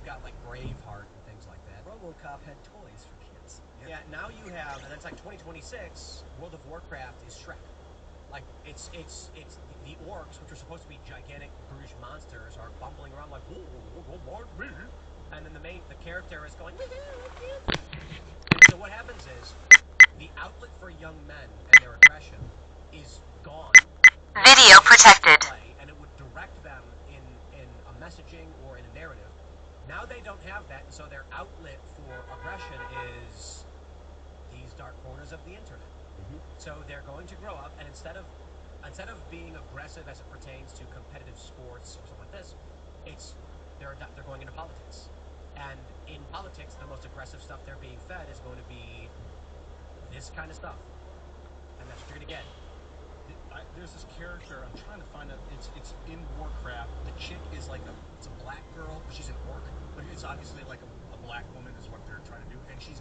got like Braveheart and things like that. RoboCop had toys for kids. Yeah, now you have, and it's like 2026. World of Warcraft is Shrek. Like it's the orcs, which are supposed to be gigantic brutish monsters, are bumbling around like, and then the character is going. And so what happens is the outlet for young men and their aggression is gone. Video protected. And it would direct them in a messaging or in a narrative. Now they don't have that, and so their outlet for aggression is these dark corners of the internet. So they're going to grow up, and instead of being aggressive as it pertains to competitive sports or something like this, they're going into politics. And in politics, the most aggressive stuff they're being fed is going to be this kind of stuff, and that's what you're gonna get. There's this character I'm trying to find out. It's in Warcraft. The chick is like it's a black girl, but she's an orc. But it's obviously like a black woman is what they're trying to do, and she's got